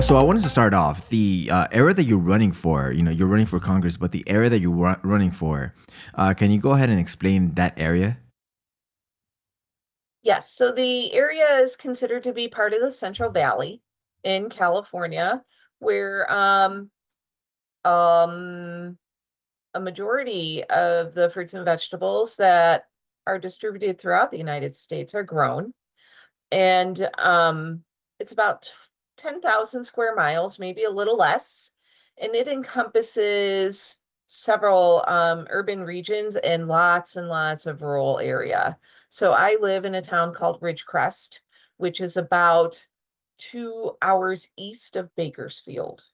So I wanted to start off the area that you're running for. You're running for Congress, but the area that you're running for, can you go ahead and explain that area? Yes, so the area is considered to be part of the Central Valley in California, where um, a majority of the fruits and vegetables that are distributed throughout the United States are grown. And it's about 10,000 square miles, maybe a little less. And it encompasses several urban regions and lots of rural area. So I live in a town called Ridgecrest, which is about 2 hours east of Bakersfield.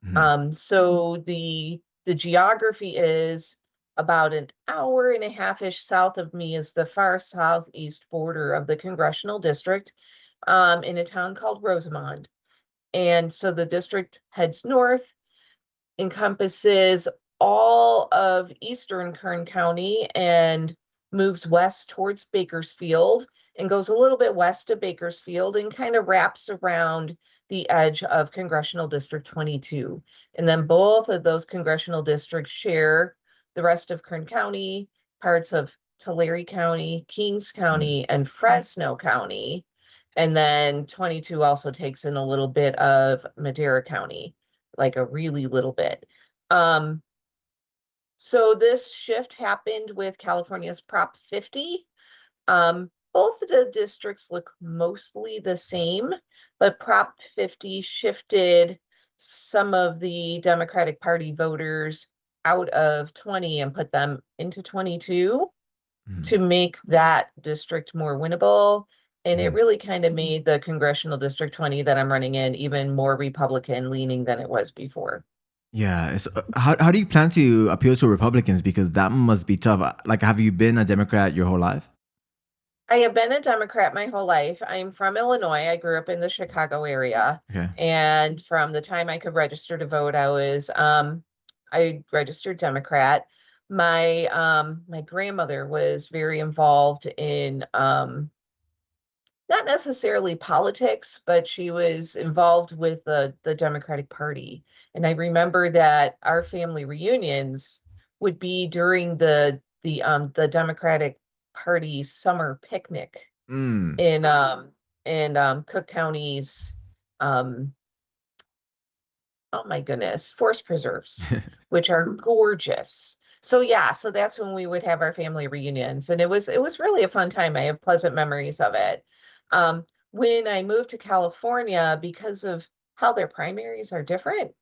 Mhm. So the geography is about an hour and a half-ish south of me is the far southeast border of the Congressional District, in a town called Rosamond. And so the district heads north, encompasses all of eastern Kern County and moves west towards Bakersfield and goes a little bit west of Bakersfield and kind of wraps around the edge of Congressional District 22. And then both of those congressional districts share the rest of Kern County, parts of Tulare County, Kings Mm. County, and Fresno County. And then 22 also takes in a little bit of Madera County, like a really little bit. Um, so this shift happened with California's Prop 50. Both of the districts look mostly the same, but Prop 50 shifted some of the Democratic Party voters out of 20 and put them into 22 to Mhm. make that district more winnable. And it Mhm. really kind of made the Congressional District 20 that I'm running in even more Republican leaning than it was before. Yeah. How do you plan to appeal to Republicans? Because that must be tough. Like, have you been a Democrat your whole life? I have been a Democrat my whole life. I'm from Illinois. I grew up in the Chicago area. Okay. And from the time I could register to vote, I registered Democrat. My grandmother was very involved in not necessarily politics, but she was involved with the Democratic Party. And I remember that our family reunions would be during the Democratic Party summer picnic Mm. in Cook County's um oh my goodness, forest preserves, which are gorgeous. So yeah, so that's when we would have our family reunions, and it was really a fun time. I have pleasant memories of it. When I moved to California, because of how their primaries are different,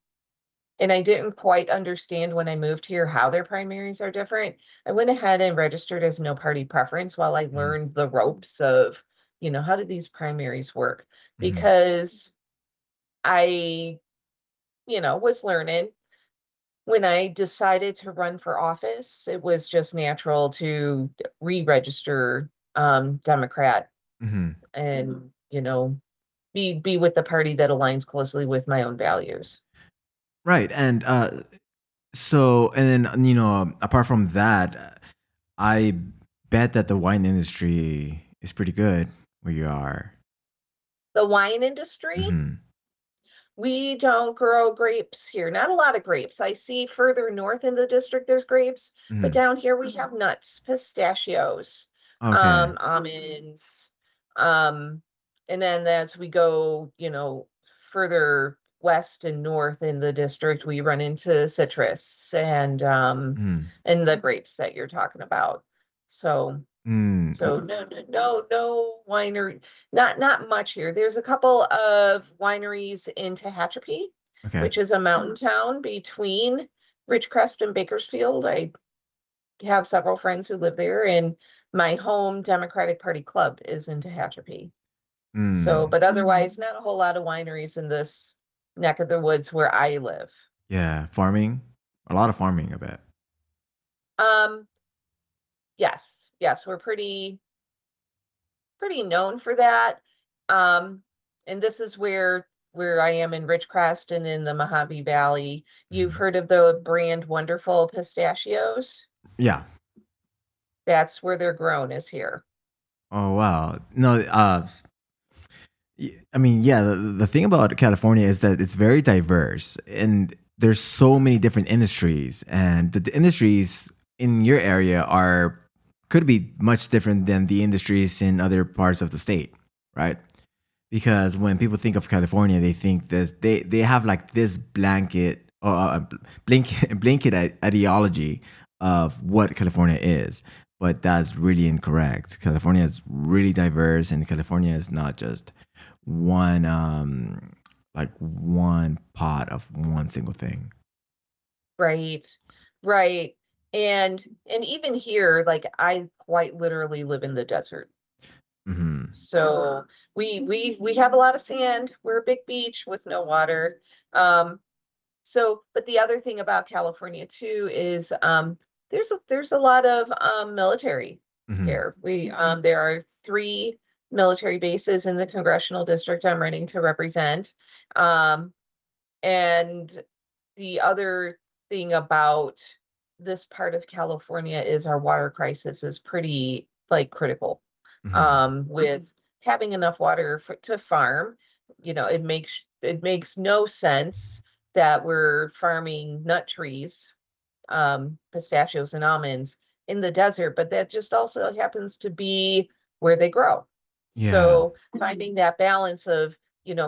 and I didn't quite understand when I moved here how their primaries are different, I went ahead and registered as no party preference while I Mhm. learned the ropes of, how do these primaries work? Mhm. Because I, was learning. When I decided to run for office, it was just natural to re-register Democrat Mhm. and, be with the party that aligns closely with my own values. Right. And then, apart from that, I bet that the wine industry is pretty good where you are. The wine industry, Hmm. we don't grow grapes here. Not a lot of grapes. I see further north in the district there's grapes, but Hmm. down here we have nuts, pistachios, Okay. almonds, um, and then as we go, further west and north in the district, we run into citrus Mm. and the grapes that you're talking about. So Mm. so no winery, not much here. There's a couple of wineries in Tehachapi, Okay. which is a mountain town between Ridgecrest and Bakersfield. I have several friends who live there, and my home Democratic Party club is in Tehachapi. So, Mm. but otherwise, not a whole lot of wineries in this neck of the woods where I live. Yeah. Farming. A lot of farming, I bet. Um, yes, we're pretty known for that. And this is where I am in Ridgecrest and in the Mojave Valley. You've Mhm. heard of the brand Wonderful pistachios? Yeah. That's where they're grown, is here. Oh wow. No. I mean, yeah, the thing about California is that it's very diverse and there's so many different industries, and the industries in your area are could be much different than the industries in other parts of the state, right? Because when people think of California, they think this they have like this blanket or blanket ideology of what California is, but that's really incorrect. California is really diverse, and California is not just one like one pot of one single thing. Right. Right. And even here, like I quite literally live in the desert. Hmm. So we have a lot of sand. We're a big beach with no water. Um, so but the other thing about California too is there's a lot of military Hmm. here. We there are three military bases in the congressional district I'm running to represent. Um, and the other thing about this part of California is our water crisis is pretty like critical. Hmm. With having enough water to farm, it makes no sense that we're farming nut trees, pistachios and almonds in the desert, but that just also happens to be where they grow. Yeah. So finding that balance of,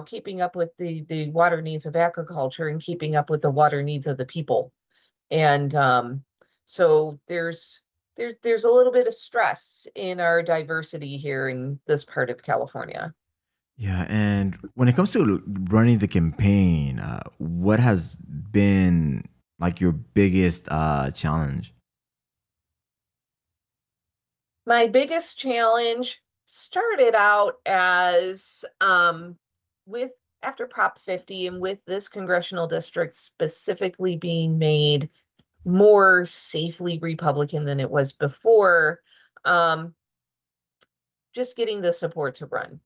keeping up with the water needs of agriculture and keeping up with the water needs of the people. And so there's a little bit of stress in our diversity here in this part of California. Yeah, and when it comes to running the campaign, what has been like your biggest challenge? My biggest challenge started out as with after Prop 50 and with this congressional district specifically being made more safely Republican than it was before, um, just getting the support to run.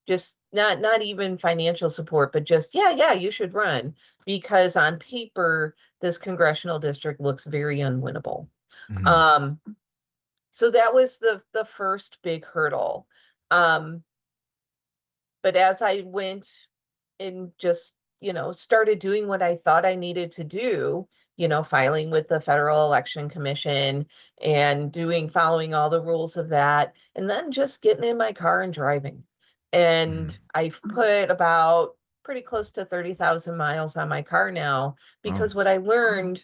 Just not even financial support, but just yeah, you should run because on paper this congressional district looks very unwinnable. Hmm. Um, so that was the first big hurdle. Um, but as I went and just, started doing what I thought I needed to do, filing with the Federal Election Commission and following all the rules of that, and then just getting in my car and driving. And Hmm. I've put about pretty close to 30,000 miles on my car now Oh. because what I learned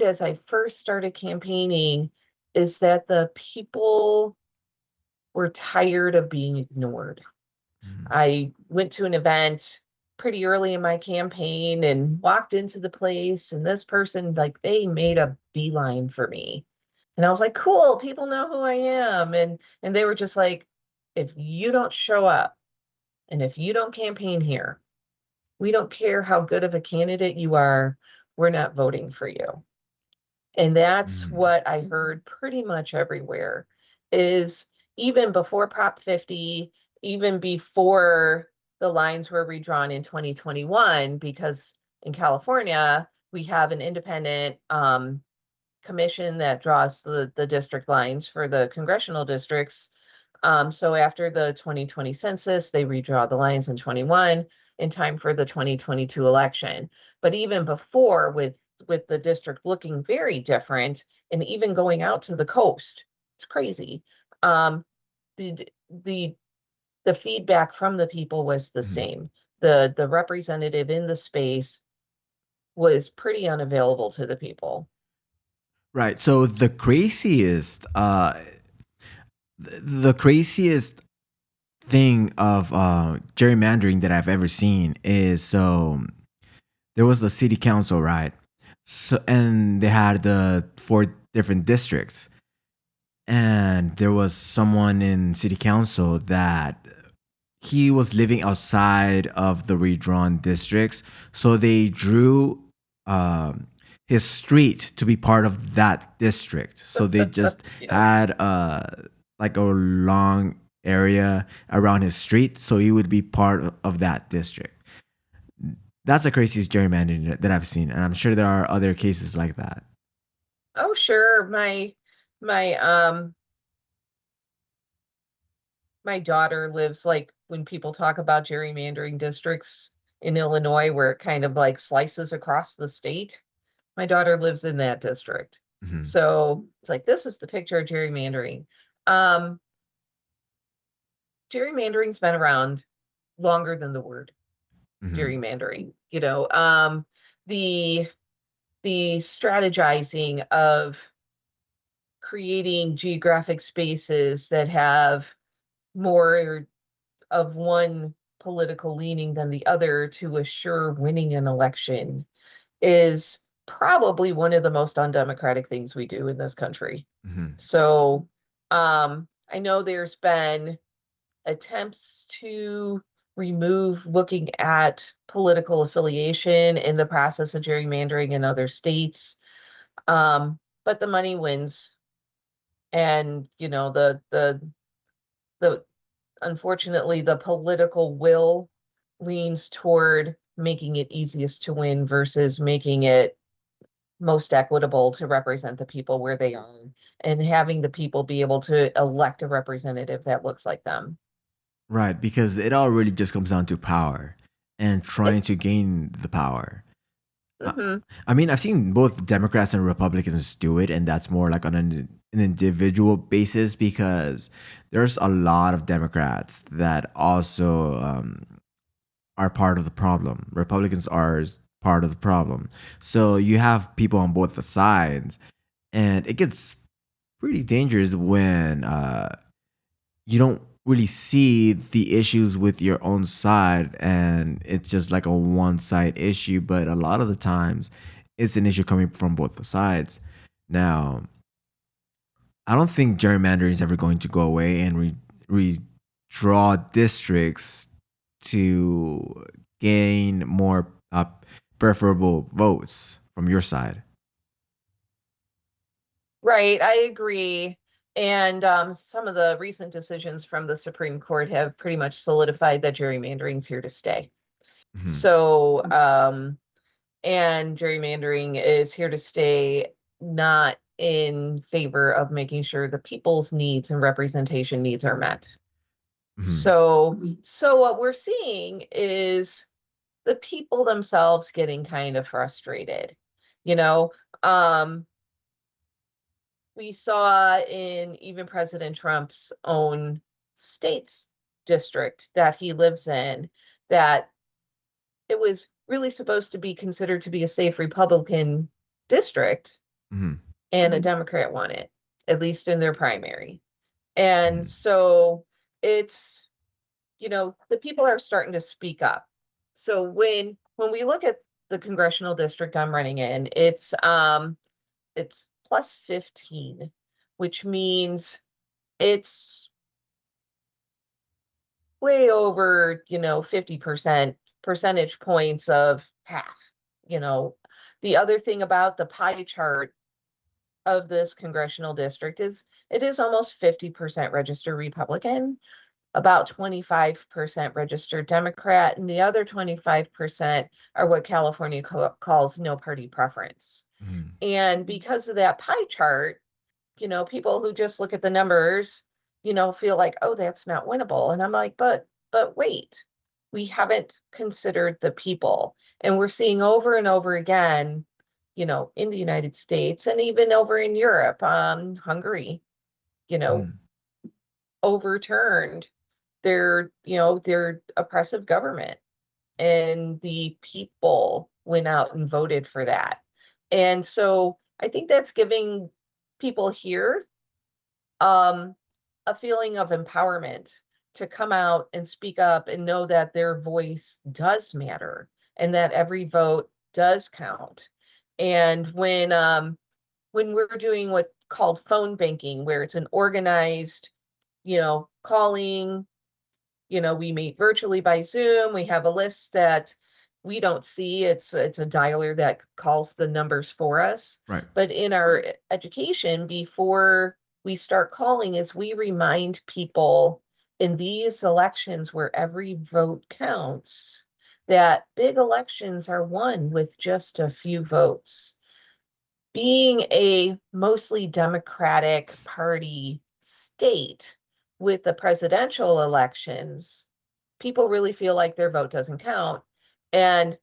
as I first started campaigning is that the people were tired of being ignored. Mhm. I went to an event pretty early in my campaign and walked into the place, and this person, like, they made a beeline for me. And I was like, cool, people know who I am. And they were just like, if you don't show up and if you don't campaign here, we don't care how good of a candidate you are, we're not voting for you. And that's Mhm. what I heard pretty much everywhere is even before Prop 50, even before the lines were redrawn in 2021, because in California, we have an independent commission that draws the district lines for the congressional districts. So after the 2020 census, they redraw the lines in 21 in time for the 2022 election. But even before, with the district looking very different, and even going out to the coast, it's crazy. Um, the the the feedback from the people was the Mhm. same. The representative in the space was pretty unavailable to the people. Right. So the craziest thing of gerrymandering that I've ever seen is there was the city council, right? So and they had the four different districts, and there was someone in city council that he was living outside of the redrawn districts, so they drew um, his street to be part of that district. So they just Yeah. had like a long area around his street, so he would be part of that district. That's the craziest gerrymandering that I've seen, and I'm sure there are other cases like that. Oh, sure. My my daughter lives, like, when people talk about gerrymandering districts in Illinois where it kind of like slices across the state, my daughter lives in that district. Hmm. So it's like, this is the picture of gerrymandering. Um, Gerrymandering's been around longer than the word Hmm. gerrymandering, the the strategizing of creating geographic spaces that have more of one political leaning than the other to assure winning an election is probably one of the most undemocratic things we do in this country. Hmm. So, I know there's been attempts to remove looking at political affiliation in the process of gerrymandering in other states. But the money wins. And, the unfortunately, the political will leans toward making it easiest to win versus making it most equitable to represent the people where they are and having the people be able to elect a representative that looks like them. Right, because it all really just comes down to power and trying to gain the power. Uh, Mm-hmm. I mean, I've seen both Democrats and Republicans do it, and that's more like on an individual basis because there's a lot of Democrats that also are part of the problem. Republicans are part of the problem. So you have people on both the sides, and it gets pretty dangerous when you don't really see the issues with your own side and it's just like a one side issue, but a lot of the times it's an issue coming from both sides. Now, I don't think gerrymandering is ever going to go away and redraw districts to gain more preferable votes from your side. Right, I agree. And some of the recent decisions from the Supreme Court have pretty much solidified that gerrymandering's here to stay. Mhm. So, and gerrymandering is here to stay, not in favor of making sure the people's needs and representation needs are met. Mhm. So what we're seeing is the people themselves getting kind of frustrated. You know, um, we saw in even President Trump's own state's district that he lives in that it was really supposed to be considered to be a safe Republican district, Mhm. and a Democrat won it, at least in their primary. And Mhm. so it's, the people are starting to speak up. So when we look at the congressional district I'm running in, it's plus 15, which means it's way over, 50% percentage points of half. You know, the other thing about the pie chart of this congressional district is it is almost 50% registered Republican, about 25% registered Democrat, and the other 25% are what California calls no party preference. Mhm. And because of that pie chart, people who just look at the numbers, feel like, oh, that's not winnable. And I'm like, but wait, we haven't considered the people. And we're seeing over and over again, in the United States and even over in Europe, Hungary, you know, Mhm. overturned their oppressive government. And the people went out and voted for that. And so I think that's giving people here um, a feeling of empowerment to come out and speak up and know that their voice does matter and that every vote does count. And when we're doing what called phone banking, where it's an organized, calling, we meet virtually by Zoom. We have a list that we don't see. It's a dialer that calls the numbers for us. Right. But in our education, before we start calling, is we remind people in these elections where every vote counts that big elections are won with just a few votes. Being a mostly Democratic Party state, with the presidential elections, people really feel like their vote doesn't count. And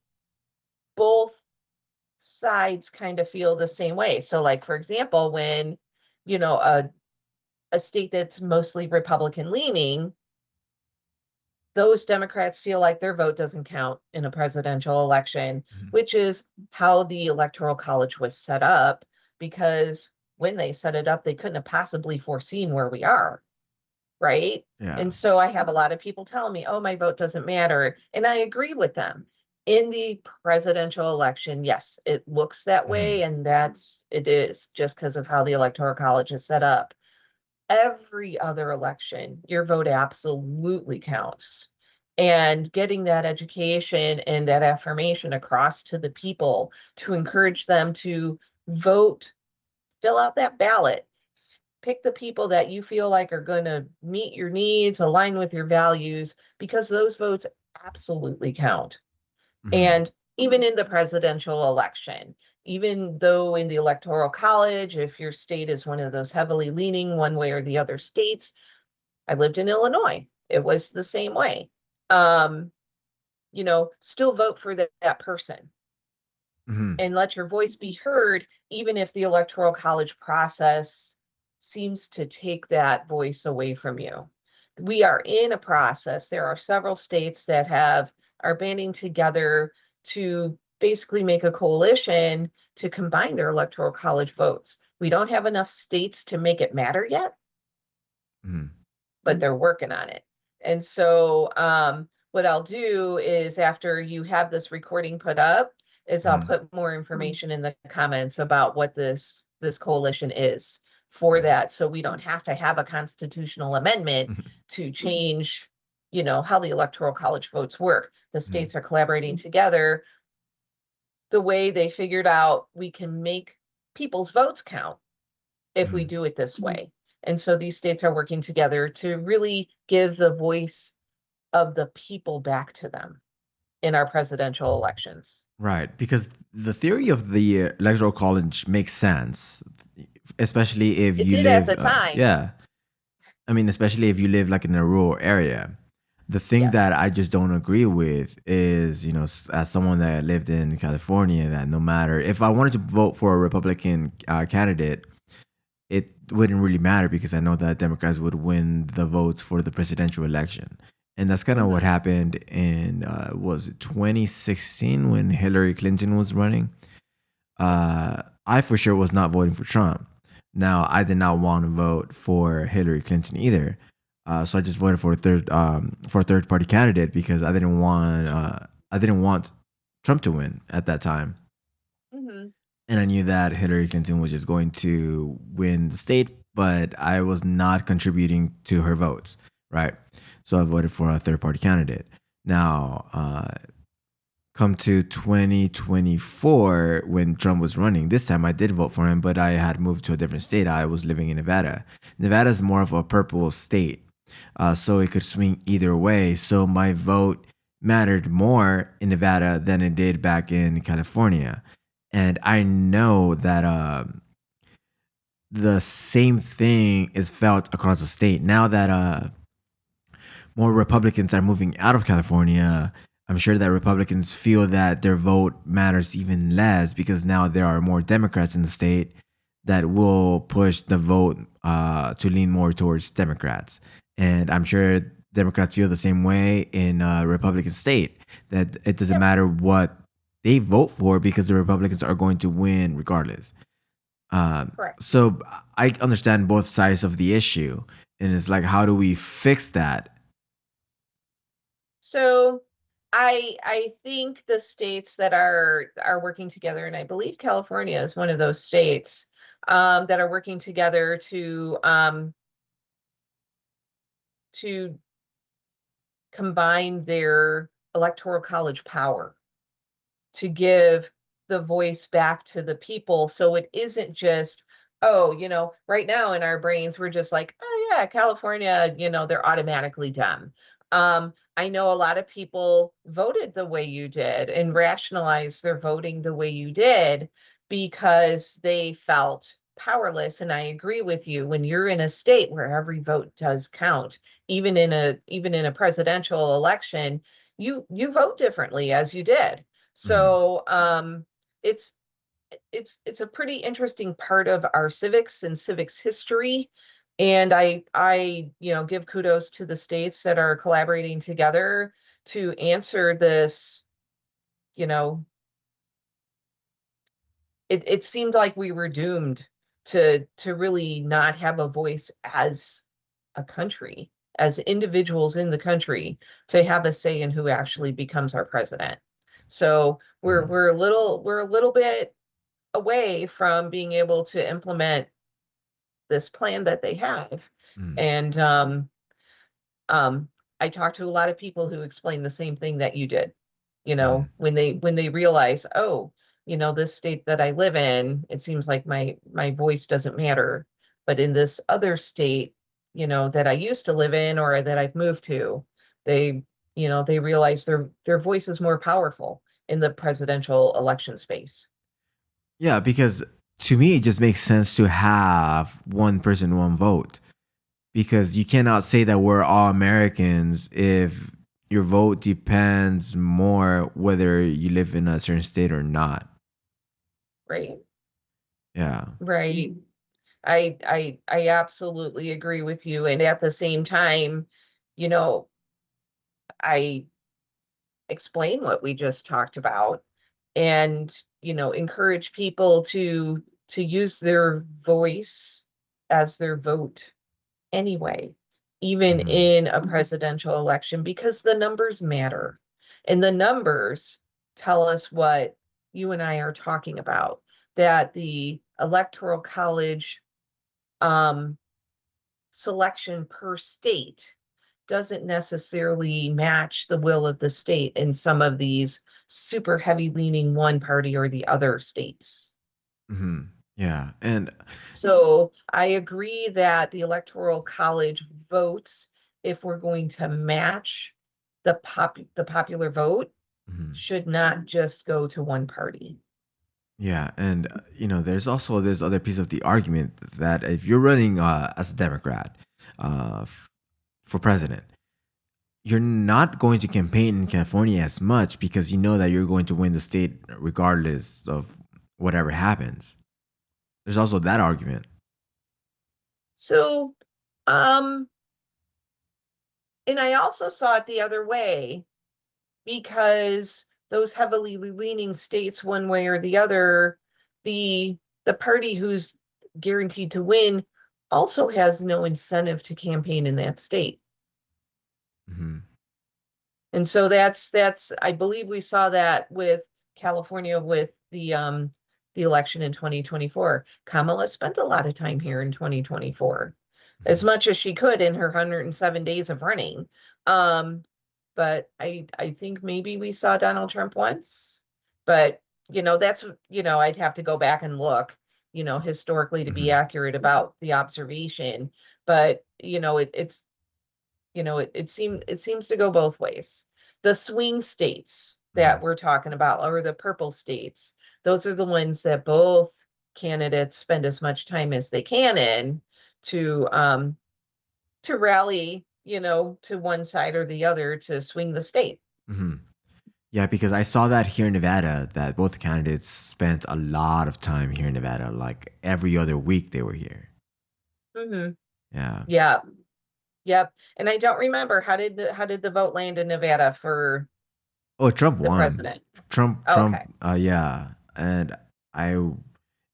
both sides kind of feel the same way. So, like, for example, when, you know, a state that's mostly Republican leaning, those Democrats feel like their vote doesn't count in a presidential election, Mhm. which is how the Electoral College was set up, because when they set it up, they couldn't have possibly foreseen where we are, right? Yeah. And so I have a lot of people telling me, oh, my vote doesn't matter. And I agree with them. In the presidential election, yes, it looks that Mhm. way, and it is just because of how the Electoral College is set up. Every other election, your vote absolutely counts. And getting that education and that affirmation across to the people to encourage them to vote, fill out that ballot, pick the people that you feel like are going to meet your needs, align with your values, because those votes absolutely count. Mhm. And even in the presidential election, even though in the electoral college, if your state is one of those heavily leaning one way or the other states, I lived in Illinois. It was the same way. Um, still vote for that person Mhm. and let your voice be heard, even if the electoral college process seems to take that voice away from you. We are in a process. There are several states that are banding together to basically make a coalition to combine their electoral college votes. We don't have enough states to make it matter yet, Mhm. but they're working on it. And so what I'll do is, after you have this recording put up, is I'll Mhm. put more information in the comments about what this coalition is for Yeah. that, so we don't have to have a constitutional amendment Mhm. to change, how the electoral college votes work. The Mhm. states are collaborating together. The way they figured out we can make people's votes count if we Mhm. do it this way. And so these states are working together to really give the voice of the people back to them in our presidential elections. Right, because the theory of the electoral college makes sense, especially if It you did at live. the time. Yeah, I mean, especially if you live like in a rural area. The thing Yes. that I just don't agree with is, as someone that lived in California, that no matter if I wanted to vote for a Republican candidate, it wouldn't really matter because I know that Democrats would win the votes for the presidential election. And that's kind of what Hmm. happened in was it 2016 when Hillary Clinton was running. I for sure was not voting for Trump. Now I did not want to vote for Hillary Clinton either. So I just voted for a third party candidate because I didn't want Trump to win at that time. Hmm. And I knew that Hillary Clinton was just going to win the state, but I was not contributing to her votes, right? So I voted for a third party candidate. Now, come to 2024 when Trump was running, this time I did vote for him, but I had moved to a different state. I was living in Nevada. Nevada is more of a purple state, so it could swing either way. So my vote mattered more in Nevada than it did back in California. And I know that the same thing is felt across the state. Now that more Republicans are moving out of California, I'm sure that Republicans feel that their vote matters even less because now there are more Democrats in the state that will push the vote to lean more towards Democrats. And I'm sure Democrats feel the same way in a Republican state, that it doesn't Yep. matter what they vote for because the Republicans are going to win regardless. Correct. So I understand both sides of the issue. And it's like, how do we fix that? So I think the states that are working together, and I believe California is one of those states that are working together to combine their electoral college power to give the voice back to the people, so it isn't just, oh, right now in our brains we're just like, oh yeah, California, they're automatically dumb. I know a lot of people voted the way you did and rationalized their voting the way you did because they felt powerless. And I agree with you. When you're in a state where every vote does count, even in a presidential election, you vote differently as you did. Mhm. So it's it's a pretty interesting part of our civics and civics history. And I give kudos to the states that are collaborating together to answer this. You know, it seemed like we were doomed to really not have a voice as a country, as individuals in the country, to have a say in who actually becomes our president. So we're Mhm. we're a little we're a little bit away from being able to implement this plan that they have. Mhm. And um, I talked to a lot of people who explained the same thing that you did. Mhm. When they realize, oh, this state that I live in, it seems like my voice doesn't matter. But in this other state, that I used to live in or that I've moved to, they, they realize their voice is more powerful in the presidential election space. Yeah, because to me, it just makes sense to have one person, one vote. Because you cannot say that we're all Americans if your vote depends more whether you live in a certain state or not. Right. Yeah. Right. I absolutely agree with you. And at the same time, you know, I explain what we just talked about and, encourage people to use their voice as their vote anyway, even Hmm. in a presidential election, because the numbers matter. And the numbers tell us what you and I are talking about, that the electoral college um, selection per state doesn't necessarily match the will of the state in some of these super heavy leaning one party or the other states. Hmm. Yeah. And So I agree that the electoral college votes, if we're going to match the popular vote, mhm. should not just go to one party. Yeah, and there's also this other piece of the argument that if you're running as a Democrat for president, you're not going to campaign in California as much because you know that you're going to win the state regardless of whatever happens. There's also that argument. So, um, and I also saw it the other way because those heavily leaning states, one way or the other, the the party who's guaranteed to win also has no incentive to campaign in that state. Hmm. And so that's I believe we saw that with California with the election in 2024. Kamala spent a lot of time here in 2024, as Hmm. much as she could in her 107 days of running. Um, but I think maybe we saw Donald Trump once, but that's I'd have to go back and look, historically to be Hmm. accurate about the observation. But it seems to go both ways. The swing states that Hmm. we're talking about, or the purple states, those are the ones that both candidates spend as much time as they can in to rally, to one side or the other to swing the state. Hmm. Yeah, because I saw that here in Nevada that both candidates spent a lot of time here in Nevada, like every other week they were here. Hmm. Yeah. Yeah. Yep. And I don't remember how did the vote land in Nevada for Oh, Trump the won. president? Trump. Okay. Yeah, and I,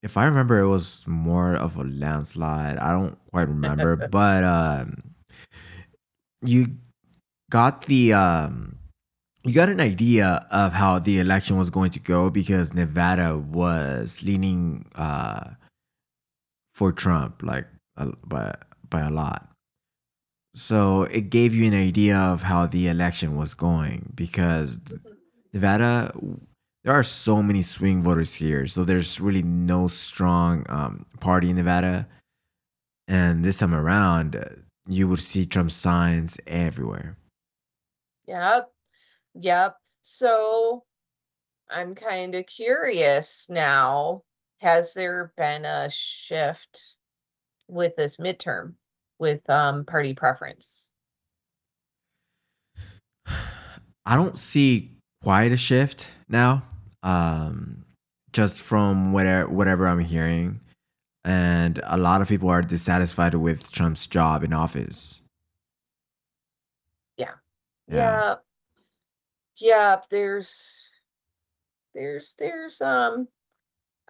if I remember, it was more of a landslide. I don't quite remember, but you got the you got an idea of how the election was going to go because Nevada was leaning for Trump, like by a lot. So it gave you an idea of how the election was going because Nevada, there are so many swing voters here, so there's really no strong party in Nevada. And this time around, you would see Trump signs everywhere. Yep. Yep. So I'm kind of curious now. has there been a shift with this midterm with party preference? I don't see quite a shift now. Um, just from whatever I'm hearing, and a lot of people are dissatisfied with Trump's job in office. Yeah. Yeah. Yeah. Yeah, there's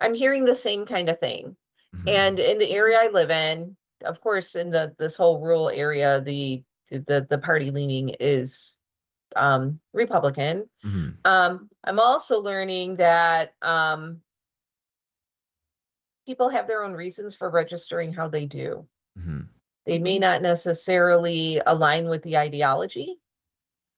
I'm hearing the same kind of thing. Hmm. And in the area I live in, of course, in the this whole rural area, the party leaning is Republican. Hmm. I'm also learning that people have their own reasons for registering how they do. Hmm. They may not necessarily align with the ideology,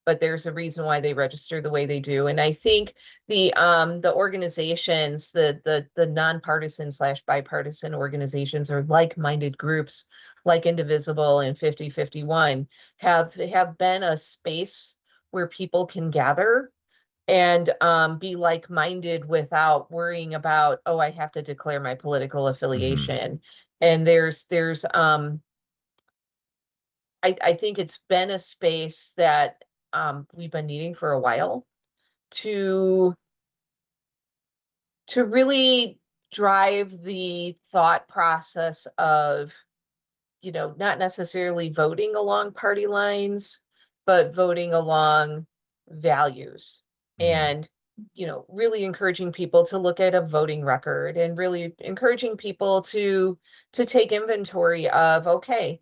but there's a reason why they register the way they do. And I think the organizations, the nonpartisan slash bipartisan organizations or like-minded groups like Indivisible and 5051 have been a space where people can gather and be like-minded without worrying about, oh, I have to declare my political Hmm. affiliation. And there's I think it's been a space that we've been needing for a while to to really drive the thought process of, not necessarily voting along party lines, but voting along values. Hmm. And, really encouraging people to look at a voting record and really encouraging people to take inventory of, okay,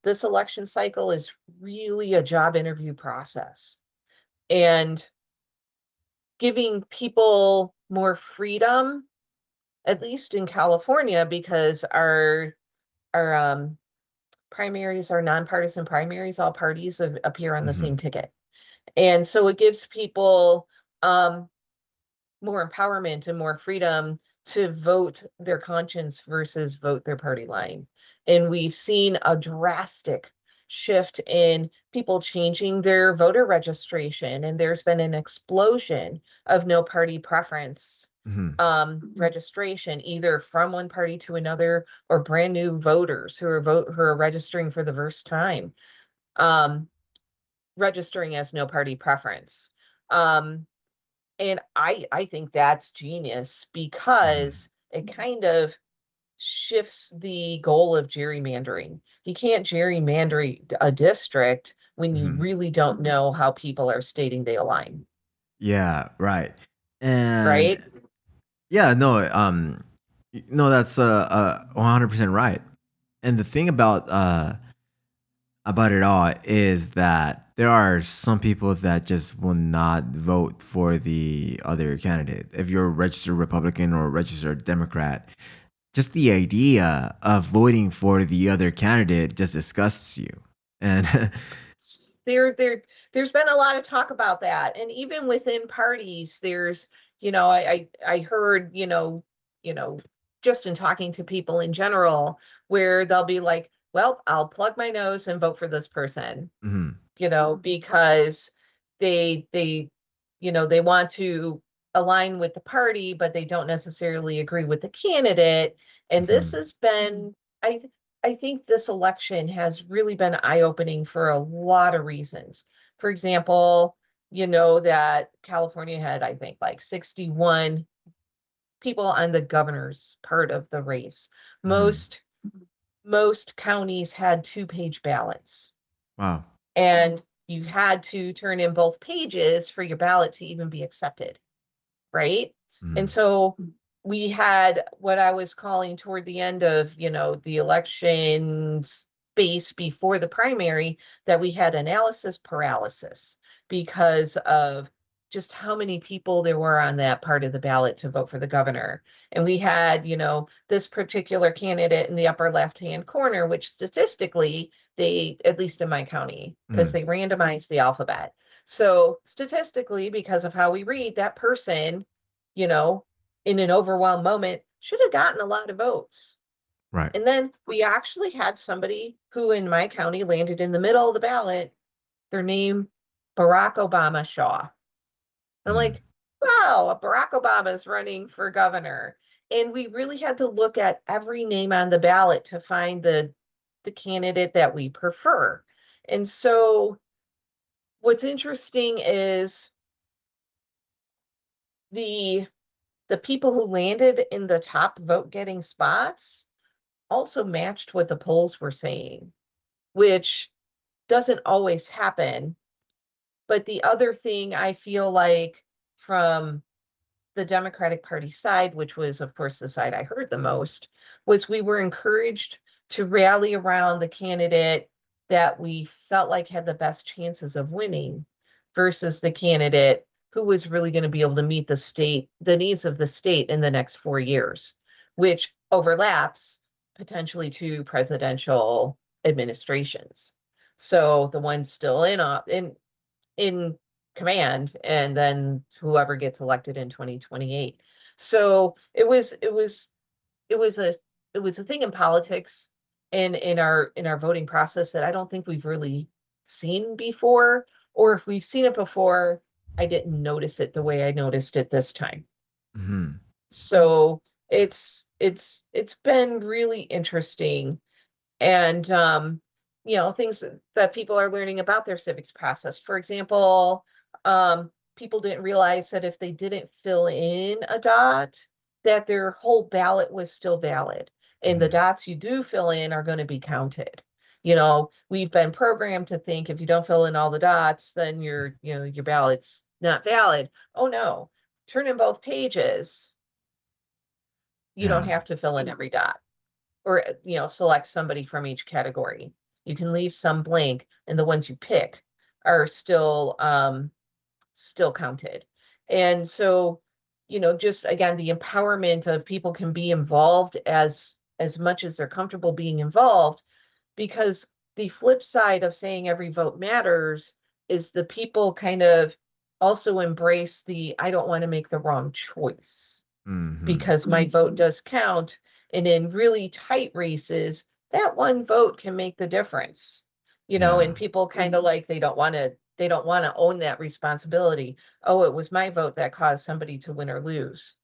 this election cycle is really a job interview process. And giving people more freedom, at least in California, because our primaries are nonpartisan primaries. All parties appear on the Hmm. same ticket. And so it gives people um, more empowerment and more freedom to vote their conscience versus vote their party line. And we've seen a drastic shift in people changing their voter registration, and there's been an explosion of no party preference Hmm. registration, either from one party to another or brand new voters who are registering for the first time, um, registering as no party preference. Um, and I think that's genius Hmm. because it kind of shifts the goal of gerrymandering. You can't gerrymander a district when you Hmm. really don't know how people are stating they align, Yeah, right. And right? yeah, no, no, that's 100% right. And the thing about it all is that there are some people that just will not vote for the other candidate. If you're a registered Republican or a registered Democrat, just the idea of voting for the other candidate just disgusts you. And There's been a lot of talk about that. And even within parties, there's, I heard, you know, just in talking to people in general, where they'll be like, well, I'll plug my nose and vote for this person, mhm, because they they want to align with the party, but they don't necessarily agree with the candidate. And this mhm, has been, I think this election has really been eye-opening for a lot of reasons. For example, that California had, I think, like 61 people on the governor's part of the race. mhm. Most counties had two-page ballots, Wow. and you had to turn in both pages for your ballot to even be accepted, right? And Mhm, so we had what I was calling toward the end of, the election space before the primary, that we had analysis paralysis because of just how many people there were on that part of the ballot to vote for the governor. And we had, this particular candidate in the upper left-hand corner, which statistically, they, at least in my county, because mhm. they randomized the alphabet. So statistically, because of how we read, that person, you know, in an overwhelmed moment, should have gotten a lot of votes. Right. And then we actually had somebody who in my county landed in the middle of the ballot, their name, Barack Obama Shaw. I'm Mhm. like, wow, Barack Obama is running for governor. And we really had to look at every name on the ballot to find the candidate that we prefer. And so what's interesting is the the people who landed in the top vote getting spots also matched what the polls were saying, which doesn't always happen. But the other thing I feel like from the Democratic Party side, which was, of course, the side I heard the most, was we were encouraged to rally around the candidate that we felt like had the best chances of winning versus the candidate who was really going to be able to meet the needs of the state in the next 4 years, which overlaps potentially two presidential administrations. So the one still in command, and then whoever gets elected in 2028. So it was a it was a thing in politics and in our voting process that I don't think we've really seen before, or if we've seen it before, I didn't notice it the way I noticed it this time. Hmm. So it's been really interesting. And things that people are learning about their civics process. For example, people didn't realize that if they didn't fill in a dot, that their whole ballot was still valid, and the Hmm. dots you do fill in are going to be counted. We've been programmed to think if you don't fill in all the dots, then your ballot's not valid. Oh no, turn in both pages. You don't Yeah. have to fill in every dot, or select somebody from each category. You can leave some blank, and the ones you pick are still counted. And so, just again, the empowerment of people can be involved as much as they're comfortable being involved, because the flip side of saying every vote matters is the people kind of also embrace the I don't want to make the wrong choice Hmm. because my vote does count. And in really tight races, that one vote can make the difference. And Yeah. people kind of like they don't want to own that responsibility. Oh, it was my vote that caused somebody to win or lose,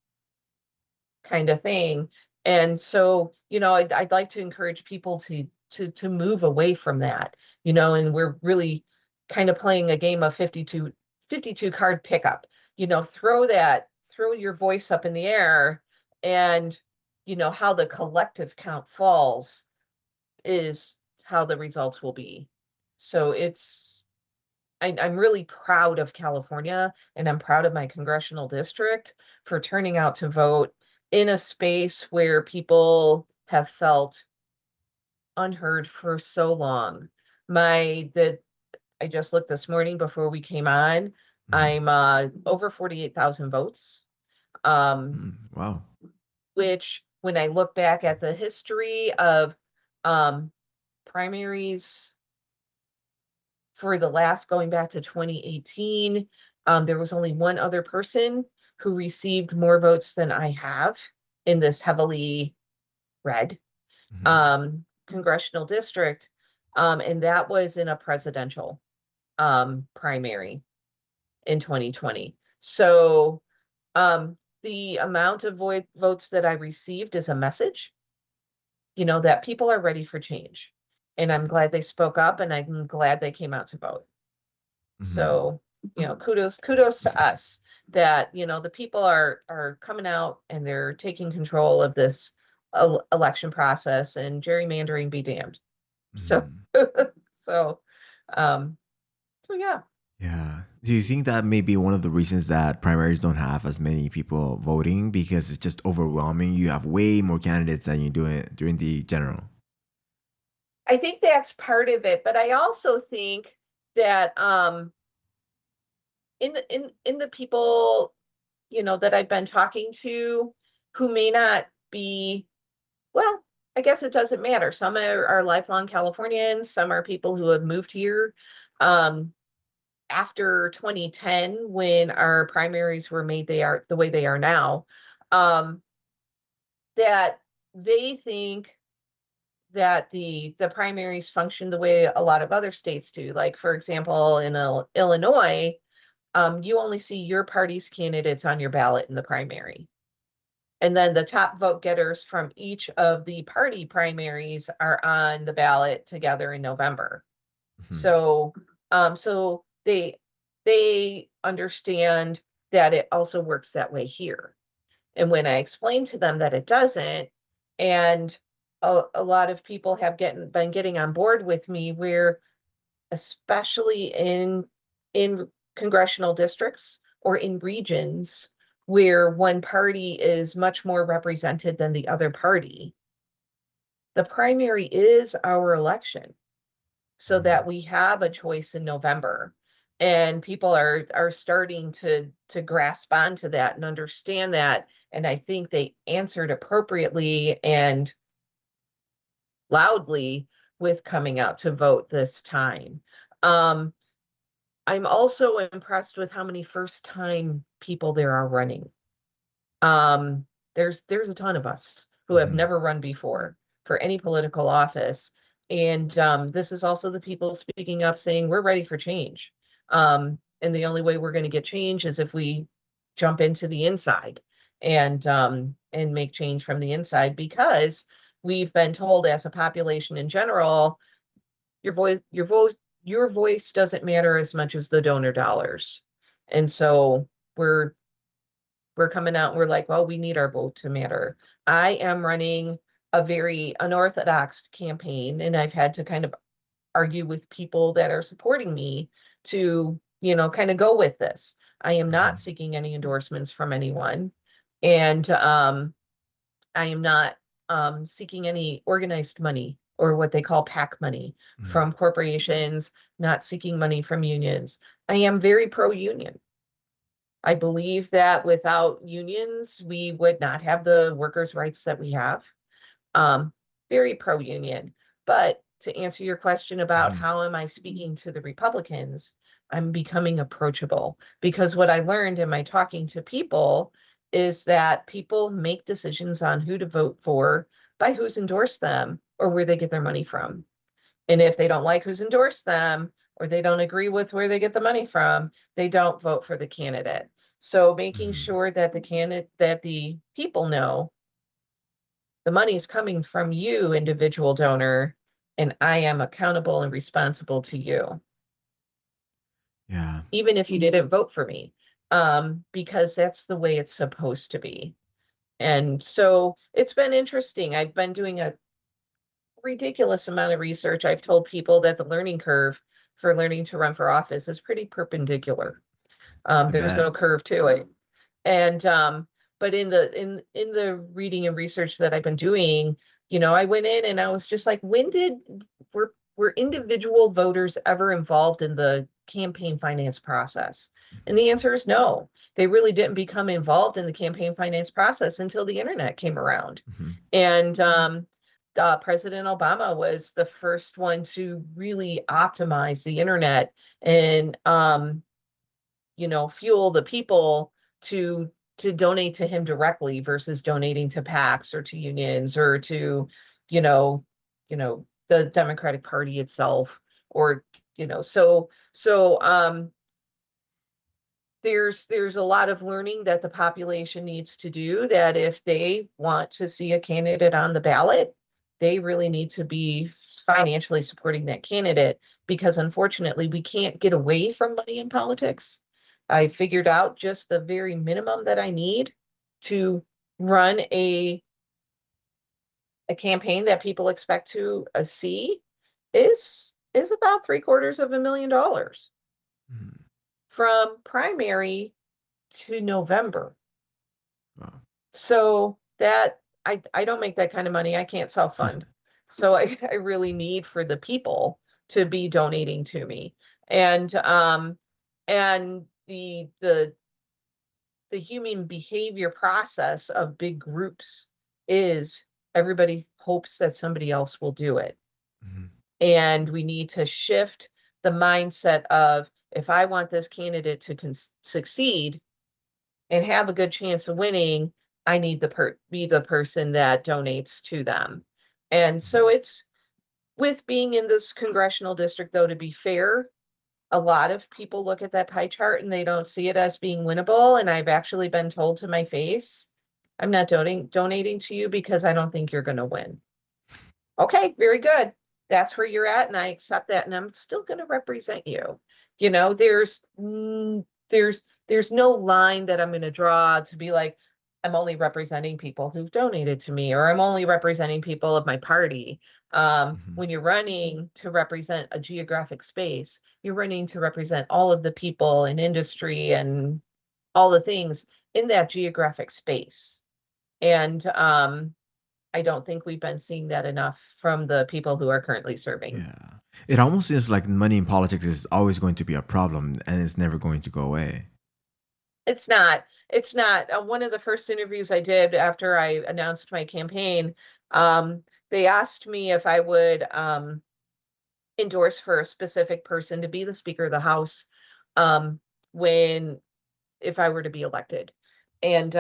kind of thing. And so, I'd like to encourage people to move away from that, and we're really kind of playing a game of 52 card pickup. Throw your voice up in the air, and how the collective count falls is how the results will be. So I'm really proud of California, and I'm proud of my congressional district for turning out to vote in a space where people have felt unheard for so long. I just looked this morning before we came on. Hmm. I'm over 48,000 votes, um, Wow. which when I look back at the history of um, primaries for the last going back to 2018, there was only one other person who received more votes than I have in this heavily red Hmm. congressional district. And that was in a presidential primary in 2020. So the amount of votes that I received is a message, that people are ready for change. And I'm glad they spoke up, and I'm glad they came out to vote. Hmm. So, kudos to us that, the people are coming out and they're taking control of this election process, and gerrymandering be damned. So, Hmm. so, um, so yeah. Yeah. Do you think that may be one of the reasons that primaries don't have as many people voting because it's just overwhelming? You have way more candidates than you do it during the general. I think that's part of it, but I also think that in the people, that I've been talking to who may not be, well, I guess it doesn't matter. Some are lifelong Californians, some are people who have moved here um, after 2010 when our primaries were made they are the way they are now. Um, that they think that the primaries function the way a lot of other states do. Like, for example, in Illinois, you only see your party's candidates on your ballot in the primary. And then the top vote getters from each of the party primaries are on the ballot together in November. Mhm. So, so they understand that it also works that way here. And when I explain to them that it doesn't, and a lot of people have been getting on board with me, where especially in congressional districts or in regions where one party is much more represented than the other party, the primary is our election so that Mhm. we have a choice in November. And people are starting to grasp onto that and understand that. And I think they answered appropriately and loudly with coming out to vote this time. Um, I'm also impressed with how many first time people there are running. Um, there's a ton of us who have Mhm. never run before for any political office. And this is also the people speaking up saying we're ready for change. And the only way we're going to get change is if we jump into the inside and make change from the inside, because we've been told as a population in general, your voice doesn't matter as much as the donor dollars. And so we're we're coming out and we're like, well, we need our vote to matter. I am running a very unorthodox campaign, and I've had to kind of argue with people that are supporting me to, kind of go with this. I am not Mhm. seeking any endorsements from anyone, and I am not seeking any organized money or what they call PAC money Mhm. from corporations, not seeking money from unions. I am very pro union. I believe that without unions, we would not have the workers' rights that we have. Um, Very pro union. But to answer your question about Mhm. how am I speaking to the Republicans, I'm becoming approachable, because what I learned in my talking to people is that people make decisions on who to vote for by who's endorsed them or where they get their money from. And if they don't like who's endorsed them, or they don't agree with where they get the money from, they don't vote for the candidate. So making Mhm. sure that the people know the money is coming from you, individual donor, and I am accountable and responsible to you, Yeah. even if you didn't vote for me, because that's the way it's supposed to be. And so it's been interesting. I've been doing a ridiculous amount of research. I've told people that the learning curve for learning to run for office is pretty perpendicular. I There's bet. no curve to it. And but in the reading and research that I've been doing, I went in and I was just like, were individual voters ever involved in the campaign finance process? And Mhm. the answer is no. They really didn't become involved in the campaign finance process until the internet came around. Mhm. And President Obama was the first one to really optimize the internet and fuel the people to to donate to him directly versus donating to PACs or to unions or to, you know, the Democratic Party itself, or, there's a lot of learning that the population needs to do, that if they want to see a candidate on the ballot, they really need to be financially supporting that candidate, because unfortunately we can't get away from money in politics. I figured out just the very minimum that I need to run a campaign that people expect to see is about $750,000 Mhm. from primary to November. Wow. So that I don't make that kind of money. I can't self-fund. So I really need for the people to be donating to me. And the human behavior process of big groups is everybody hopes that somebody else will do it. Mhm. And we need to shift the mindset of, if I want this candidate to succeed and have a good chance of winning, I need be the person that donates to them. And so Mhm. it's, with being in this congressional district, though, to be fair, A lot of people look at that pie chart and they don't see it as being winnable. And I've actually been told to my face, I'm not donating to you because I don't think you're going to win. Okay, very good. That's where you're at, and I accept that, and I'm still going to represent you. You know, there's no line that I'm going to draw to be like, I'm only representing people who've donated to me, or I'm only representing people of my party. Mhm. When you're running to represent a geographic space, you're running to represent all of the people in industry and all the things in that geographic space. And I don't think we've been seeing that enough from the people who are currently serving. Yeah. It almost seems like money in politics is always going to be a problem and it's never going to go away. It's not. It's not. One of the first interviews I did after I announced my campaign, they asked me if I would endorse for a specific person to be the Speaker of the House um, when if I were to be elected. And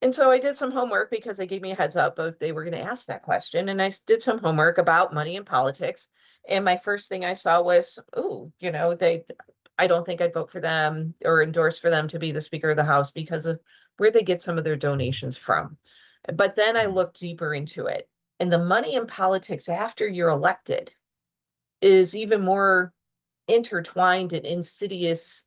and so I did some homework because they gave me a heads up of they were going to ask that question. And I did some homework about money and politics. And my first thing I saw was, oh, I don't think I'd vote for them or endorse for them to be the Speaker of the House because of where they get some of their donations from. But then I Mm. looked deeper into it. And the money in politics after you're elected is even more intertwined and insidious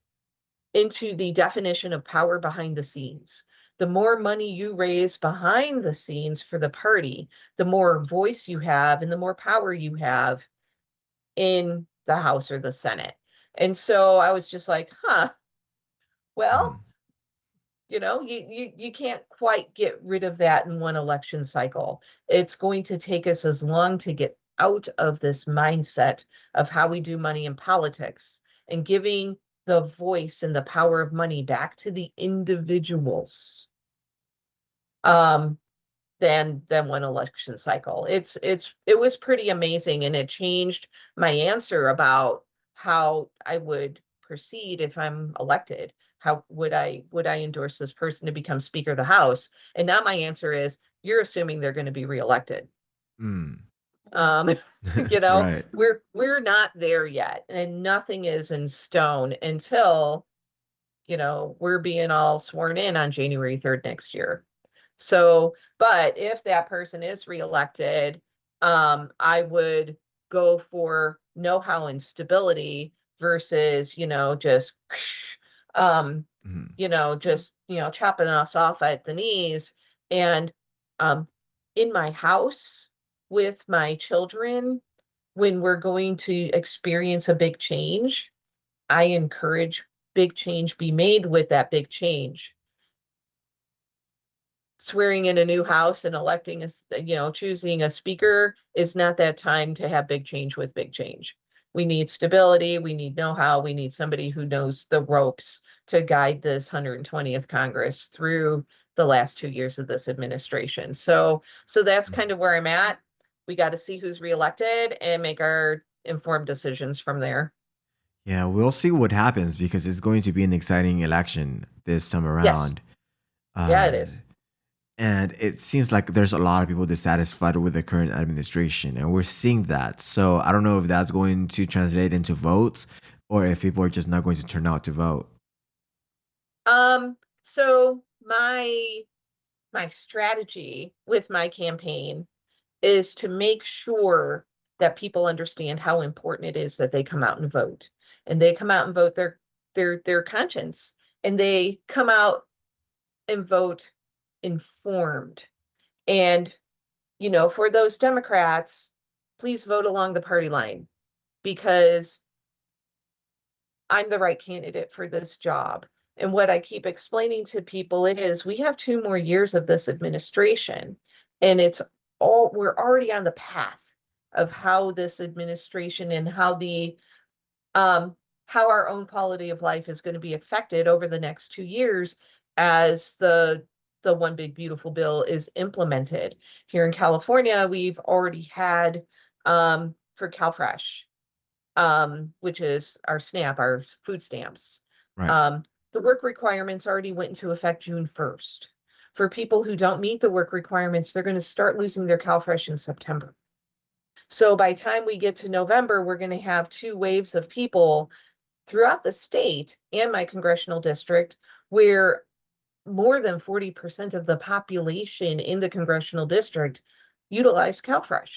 into the definition of power behind the scenes. The more money you raise behind the scenes for the party, the more voice you have and the more power you have in the House or the Senate. And so I was just like, well, Mhm. you can't quite get rid of that in one election cycle. It's going to take us as long to get out of this mindset of how we do money in politics and giving the voice and the power of money back to the individuals um than one election cycle. It was pretty amazing, and it changed my answer about how I would proceed if I'm elected. How would I endorse this person to become Speaker of the House? And now my answer is you're assuming they're going to be reelected. Mm. Um, Right. we're not there yet, and nothing is in stone until we're being all sworn in on January 3rd next year. So, but if that person is reelected, I would go for know-how and stability versus, um, Mhm. chopping us off at the knees. And um, in my house with my children, when we're going to experience a big change, I encourage big change be made with that big change. Swearing in a new house and electing choosing a speaker is not that time to have big change with big change. We need stability, we need know-how, we need somebody who knows the ropes to guide this 120th Congress through the last 2 years of this administration. So that's kind Mhm. of where I'm at. We got to see who's reelected and make our informed decisions from there. Yeah, we'll see what happens because it's going to be an exciting election this time Yes. around. Yeah, it Uh, is. and it seems like there's a lot of people dissatisfied with the current administration, and we're seeing that. So I don't know if that's going to translate into votes or if people are just not going to turn out to vote. So my strategy with my campaign is to make sure that people understand how important it is that they come out and vote. And they come out and vote their conscience. And they come out and vote informed. And, for those Democrats, please vote along the party line because I'm the right candidate for this job. And what I keep explaining to people is we have 2 more years of this administration, and we're already on the path of how this administration and um how our own quality of life is going to be affected over the next 2 years as the one big beautiful bill is implemented. Here in California, we've already had for CalFresh, which is our SNAP, our food stamps. Right. Um, the work requirements already went into effect June 1st. For people who don't meet the work requirements, they're going to start losing their CalFresh in September. So by the time we get to November, we're going to have two waves of people throughout the state and my congressional district where more than 40% of the population in the congressional district utilize CalFresh.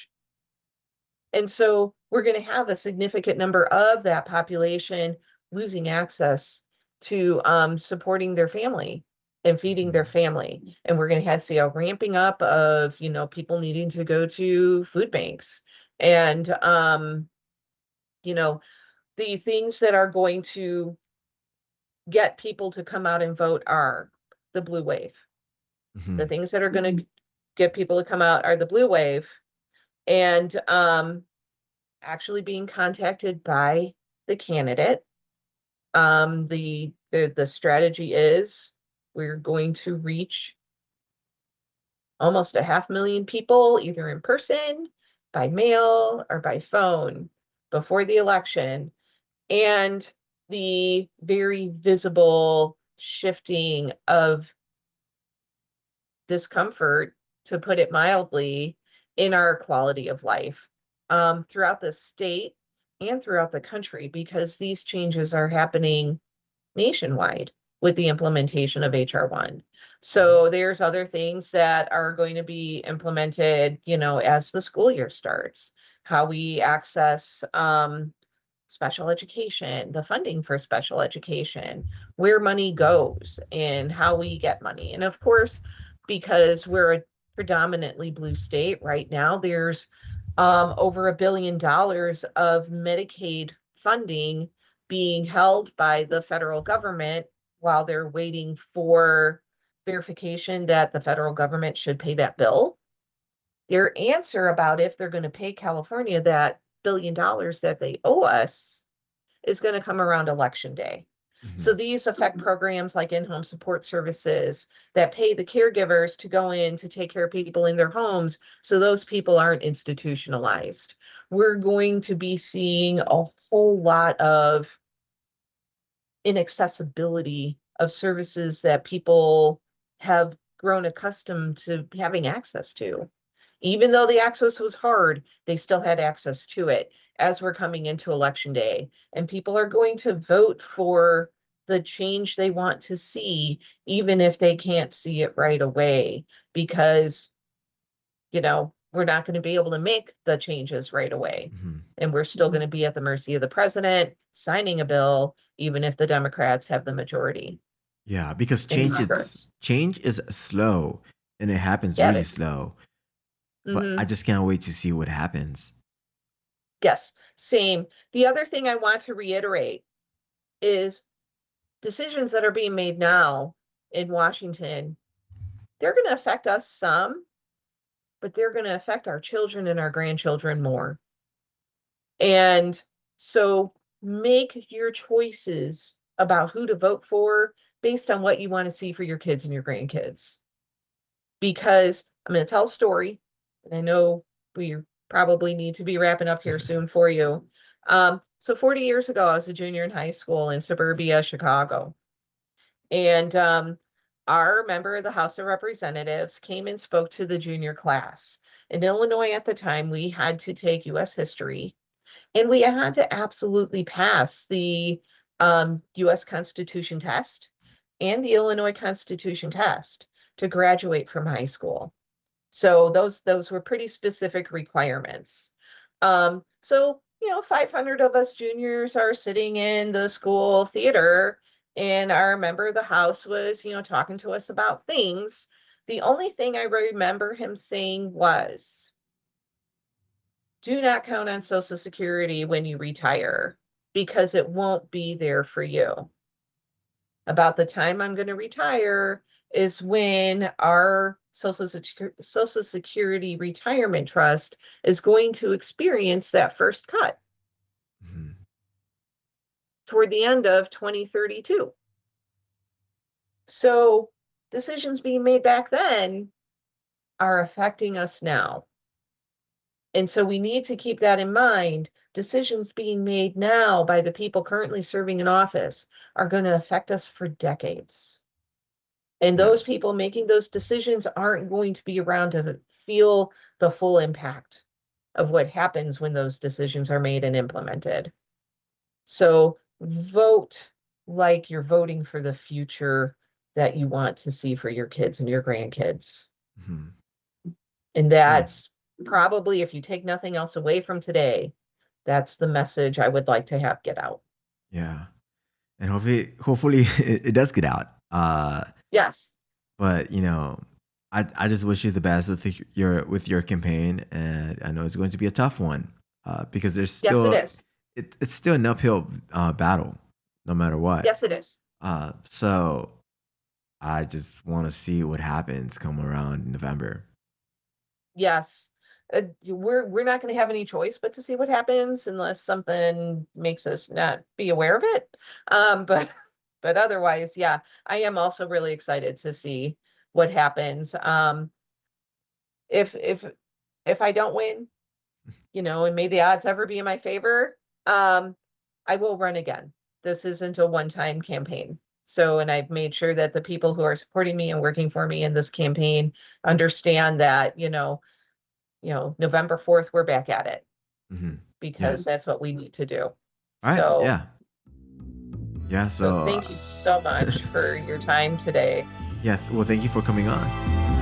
And so we're going to have a significant number of that population losing access to supporting their family and feeding their family. And we're going to have to see a ramping up of, people needing to go to food banks. And, you know, the things that are going to get people to come out and vote are the blue wave. The Mhm. things that are going to get people to come out are the blue wave and actually being contacted by the candidate. The strategy is we're going to reach almost 500,000 people, either in person, by mail, or by phone before the election. And the very visible shifting of discomfort, to put it mildly, in our quality of life throughout the state and throughout the country, because these changes are happening nationwide with the implementation of HR1. So there's other things that are going to be implemented, as the school year starts, how we access special education, the funding for special education, where money goes and how we get money. And of course, because we're a predominantly blue state right now, there's over $1 billion of Medicaid funding being held by the federal government while they're waiting for verification that the federal government should pay that bill. Their answer about if they're going to pay California that $1 billion that they owe us is going to come around election day. So Mhm. these affect programs like in-home support services that pay the caregivers to go in to take care of people in their homes so those people aren't institutionalized. We're going to be seeing a whole lot of inaccessibility of services that people have grown accustomed to having access to. Even though the access was hard, they still had access to it as we're coming into election day. And people are going to vote for the change they want to see, even if they can't see it right away, because, we're not going to be able to make the changes right away. Mhm. And we're still going to be at the mercy of the president signing a bill, even if the Democrats have the majority Yeah, because in Congress. change is slow and it happens Get really it? slow. But I Mm-hmm. just can't wait to see what happens. Yes, same. The other thing I want to reiterate is decisions that are being made now in Washington, they're going to affect us some, but they're going to affect our children and our grandchildren more. And so make your choices about who to vote for based on what you want to see for your kids and your grandkids. Because I'm going to tell a story, and I know we probably need to be wrapping up here soon for you. So 40 years ago, I was a junior in high school in suburbia Chicago. And our member of the House of Representatives came and spoke to the junior class. In Illinois at the time, we had to take US history and we had to absolutely pass the US Constitution test and the Illinois Constitution test to graduate from high school. So those were pretty specific requirements. So 500 of us juniors are sitting in the school theater, and our member of the house was, talking to us about things. The only thing I remember him saying was, "Do not count on Social Security when you retire because it won't be there for you. About the time I'm going to retire is when our Social Security retirement trust is going to experience that first cut Mhm. toward the end of 2032. So decisions being made back then are affecting us now. And so we need to keep that in mind. Decisions being made now by the people currently serving in office are going to affect us for decades. And Yeah. those people making those decisions aren't going to be around to feel the full impact. of what happens when those decisions are made and implemented. So vote like you're voting for the future that you want to see for your kids and your grandkids. Mhm. And Yeah. that's probably, if you take nothing else away from today, that's the message I would like to have get out. Yeah. And hopefully it does get out. Yes. But I just wish you the best with your campaign, and I know it's going to be a tough one because there's Yes, it still is. it's still an uphill battle, no matter what. Yes, it is. So I just want to see what happens come around November. Yes. We're not going to have any choice but to see what happens unless something makes us not be aware of it. But but otherwise, yeah, I am also really excited to see what happens. If if I don't win, and may the odds ever be in my favor, I will run again. This isn't a one-time campaign. So, and I've made sure that the people who are supporting me and working for me in this campaign understand that, November 4th, we're back at it Hmm. Yeah. because that's what we need to do. All right. So, Yeah. Yeah. so So thank you so much for your time today. yeah. Well, thank you for coming on.